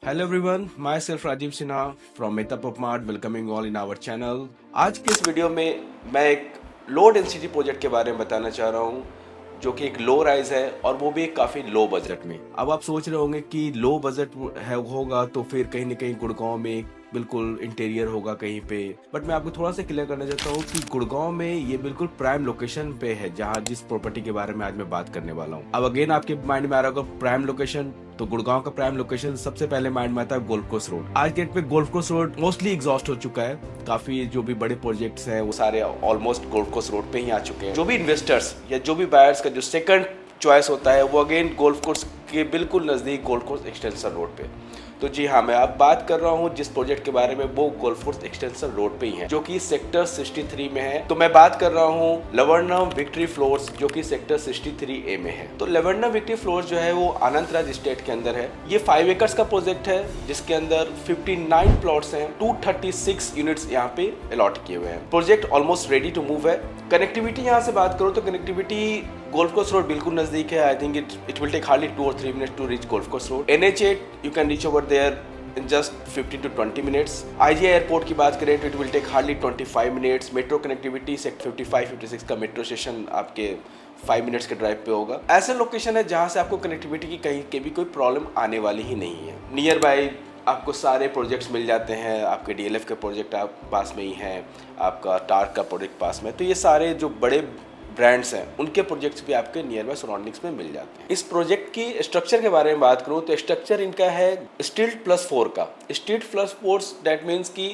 Hello everyone, myself Rajeev Sinha from Mehta Popmart welcoming all in our channel. आज के इस video में मैं एक लो डेंसिटी प्रोजेक्ट के बारे में बताना चाह रहा हूँ जो कि एक लो राइज है और वो भी काफ़ी लो बजट में। अब आप सोच रहे होंगे कि लो बजट है होगा तो फिर कहीं ना कहीं गुड़गांव में बिल्कुल इंटीरियर होगा कहीं पे, बट मैं आपको थोड़ा सा क्लियर करना चाहता हूँ कि गुड़गांव में ये बिल्कुल प्राइम लोकेशन पे है जहाँ जिस प्रॉपर्टी के बारे में आज मैं बात करने वाला हूँ। अब अगेन आपके माइंड में आ रहा होगा प्राइम लोकेशन, तो गुड़गांव का प्राइम लोकेशन सबसे पहले माइंड में आता है गोल्फ कोर्स रोड। आज डेट पे golf course road mostly exhaust हो चुका है, काफी जो भी बड़े प्रोजेक्ट्स हैं वो सारे ऑलमोस्ट गोल्फ कोर्स रोड पे ही आ चुके हैं। जो भी इन्वेस्टर्स या जो भी बायर्स का जो सेकंड चॉइस होता है वो अगेन गोल्फ कोर्स के बिल्कुल नजदीक गोल्फ कोर्स एक्सटेंशन रोड पे। तो जी हाँ, मैं अब बात कर रहा हूँ जिस प्रोजेक्ट के बारे में वो गोल्फ कोर्स एक्सटेंशन रोड पे ही है जो कि सेक्टर 63 में है। तो मैं बात कर रहा हूँ लवर्नम विक्ट्री फ्लोर्स जो कि सेक्टर 63A में है। तो लवर्नम विक्ट्री फ्लोर्स जो है वो आनंतराज स्टेट के अंदर है। ये 5 एकर्स का प्रोजेक्ट है जिसके अंदर 59 प्लॉट्स हैं, 236 यूनिट्स यहाँ पे अलॉट किए हुए हैं। Project almost ready to move है। कनेक्टिविटी यहाँ से बात करूँ तो कनेक्टिविटी गोल्फ कोर्स रोड बिल्कुल नजदीक है। I think it will take hardly 2 or 3 minutes to reach golf course road. NH8 you can reach over there in just 15 to 20 minutes. IGI airport की बात करें तो it will take hardly 25 minutes. Metro connectivity sector 55-56 का metro station आपके 5 minutes के drive पे होगा। ऐसा लोकेशन है जहां से आपको कनेक्टिविटी की कहीं के भी कोई प्रॉब्लम आने वाली ही नहीं है। नियर बाय आपको सारे प्रोजेक्ट्स मिल जाते हैं। आपके DLF के प्रोजेक्ट आप पास में ही हैं, आपका टार्क का प्रोजेक्ट पास में, तो ये सारे जो बड़े ब्रांड्स हैं उनके प्रोजेक्ट्स भी आपके नियर बाय सराउंडिंग्स में मिल जाते हैं। इस प्रोजेक्ट की स्ट्रक्चर के बारे में बात करूं तो स्ट्रक्चर इनका है स्टील +4 का। स्टील +4 दैट मीन्स कि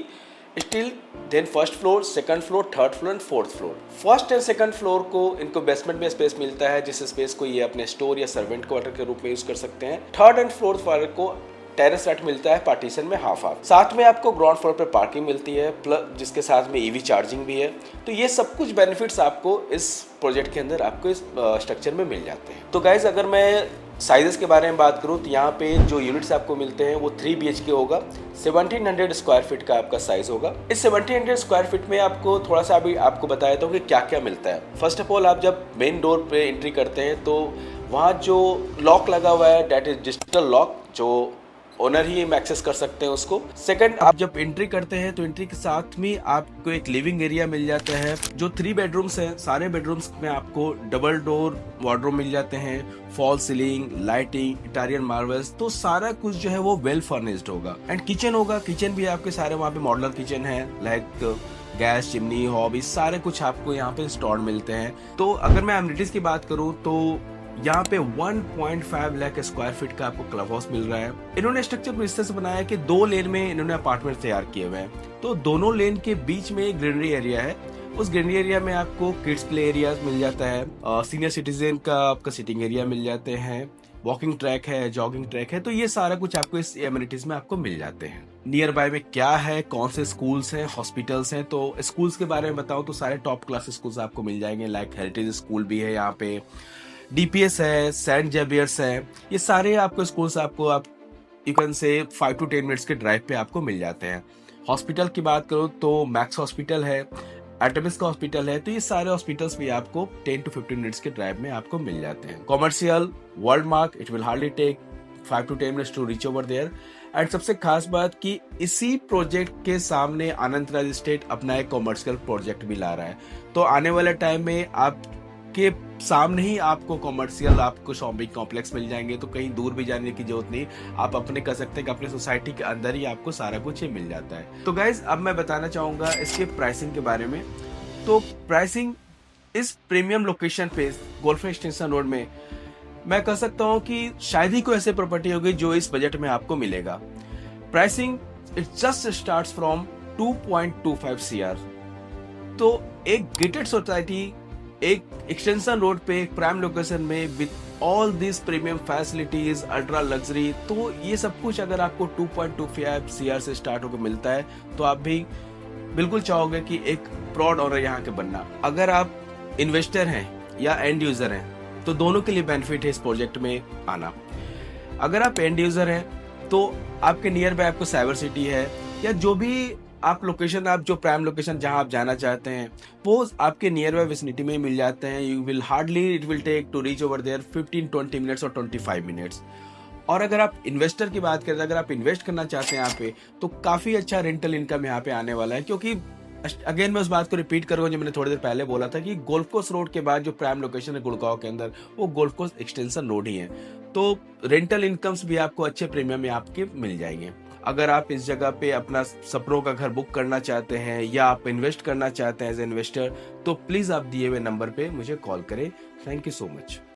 steel, then first floor, second floor, third floor and fourth floor. First and second floor को इनको बेसमेंट में स्पेस मिलता है जिस स्पेस को ये अपने स्टोर या सर्वेंट क्वार्टर के रूप में यूज कर सकते हैं। थर्ड एंड फोर्थ फ्लोर को टेरेस फ्लैट मिलता है पार्टीशन में हाफ। साथ में आपको ग्राउंड फ्लोर पे पार्किंग मिलती है प्लस जिसके साथ में EV चार्जिंग भी है। तो ये सब कुछ बेनिफिट्स आपको इस प्रोजेक्ट के अंदर आपको इस स्ट्रक्चर में मिल जाते हैं। तो गाइज अगर मैं साइजेस के बारे में बात करूँ तो यहाँ पे जो यूनिट्स आपको मिलते हैं वो 3 BHK होगा। 1700 स्क्वायर फीट का आपका साइज होगा। इस 1700 स्क्वायर फीट में आपको थोड़ा सा अभी आपको बताया था कि क्या क्या मिलता है। फर्स्ट ऑफ ऑल आप जब मेन डोर पे एंट्री करते हैं तो वहाँ जो लॉक लगा हुआ है डेट इज डिजिटल लॉक, जो ओनर ही एक्सेस कर सकते हैं उसको। सेकंड, आप जब एंट्री करते हैं तो एंट्री के साथ में आपको एक लिविंग एरिया मिल जाता है। जो 3 बेडरूम्स हैं, सारे बेडरूम्स में आपको डबल डोर वार्डरोब मिल जाते हैं, fall ceiling, lighting, Italian marbles, तो सारा कुछ जो है वो वेल फर्निश्ड होगा। एंड किचन होगा, किचन भी आपके सारे वहाँ पे मॉडुलर किचन है, लाइक गैस, चिमनी, हॉब, इस सारे कुछ आपको यहाँ पे इंस्टॉल मिलते हैं। तो अगर मैं एमिनिटीज की बात करूँ तो यहाँ पे 1.5 लाख स्क्वायर फीट का आपको क्लब हाउस मिल रहा है। इन्होंने स्ट्रक्चर को इस तरह से बनाया है कि 2 लेन में इन्होंने अपार्टमेंट तैयार किए हुए हैं। तो दोनों लेन के बीच में एक ग्रीनरी एरिया है। उस ग्रीनरी एरिया में आपको किड्स प्ले एरिया मिल जाता है, सीनियर सिटीजन का आपका सिटिंग एरिया मिल जाते हैं, वॉकिंग ट्रैक है, जॉगिंग ट्रैक है। तो ये सारा कुछ आपको इस एमिनिटीज में आपको मिल जाते हैं। नियर बाय में क्या है, कौन से स्कूल्स हैं, हॉस्पिटल्स हैं, तो स्कूल्स के बारे में बताऊं तो सारे टॉप क्लास स्कूल्स आपको मिल जाएंगे। लाइक हेरिटेज स्कूल भी है यहाँ पे, DPS है, सेंट जेवियर्स है, ये सारे आपको स्कूल्स आपको आप you can say 5 to 10 minutes के ड्राइव पे आपको मिल जाते हैं। हॉस्पिटल की बात करो तो मैक्स हॉस्पिटल है, आर्टेमिस का हॉस्पिटल है, तो ये सारे हॉस्पिटल्स भी आपको 10 to 15 मिनट्स के ड्राइव में आपको मिल जाते हैं। Commercial, world mark, it will hardly take 5 to 10 minutes to reach over there. And सबसे खास बात कि इसी प्रोजेक्ट के सामने आनंतराज स्टेट अपना एक कॉमर्शियल प्रोजेक्ट भी ला रहा है। तो आने वाले टाइम में आपके सामने ही आपको कॉमर्शियल, आपको शॉपिंग कॉम्प्लेक्स मिल जाएंगे, तो कहीं दूर भी जाने की जरूरत नहीं। आप अपने कर सकते हैं कि अपने सोसाइटी के अंदर ही आपको सारा कुछ ही मिल जाता है। तो गाइज अब मैं बताना चाहूंगा इसके प्राइसिंग के बारे में। तो प्राइसिंग इस प्रीमियम लोकेशन पे गोल्फ एक्सटेंशन रोड में मैं कह सकता हूँ कि शायद ही कोई ऐसी प्रॉपर्टी होगी जो इस बजट में आपको मिलेगा। Pricing it just starts from 2.25 CR। तो एक गेटेड सोसाइटी, एक एक्सटेंशन रोड पे, एक प्राइम लोकेशन में with all this premium facilities, ultra luxury, तो ये सब कुछ अगर आपको 2.25 CR से स्टार्ट होकर मिलता है तो आप भी बिल्कुल चाहोगे कि एक प्राउड ओनर यहाँ के बनना। अगर आप इन्वेस्टर हैं या एंड यूजर हैं तो दोनों के लिए बेनिफिट है इस प्रोजेक्ट में आना। अगर आप एंड यूजर हैं तो आपके नियर बाय आपको साइबर सिटी है या जो भी आप लोकेशन, आप जो प्राइम लोकेशन जहां आप जाना चाहते हैं वो आपके नियर बाय विसिनिटी में ही मिल जाते हैं। You will hardly, it will take to reach over there 15-20 minutes और 25 मिनट्स। और अगर आप इन्वेस्टर की बात करें, अगर आप इन्वेस्ट करना चाहते हैं यहाँ पे, तो काफ़ी अच्छा रेंटल इनकम यहाँ पे आने वाला है, क्योंकि अगेन मैं उस बात को रिपीट करूंगा जो मैंने थोड़ी देर पहले बोला था कि गोल्फ कोर्स रोड के बाद जो प्राइम लोकेशन है गुड़गांव के अंदर, वो गोल्फ कोर्स एक्सटेंशन रोड ही है। तो रेंटल इनकम्स भी आपको अच्छे प्रीमियम में आपके मिल जाएंगे। अगर आप इस जगह पे अपना सपनों का घर बुक करना चाहते हैं या आप इन्वेस्ट करना चाहते हैं एज ए इन्वेस्टर, तो प्लीज़ आप दिए हुए नंबर पे मुझे कॉल करें। Thank you so much.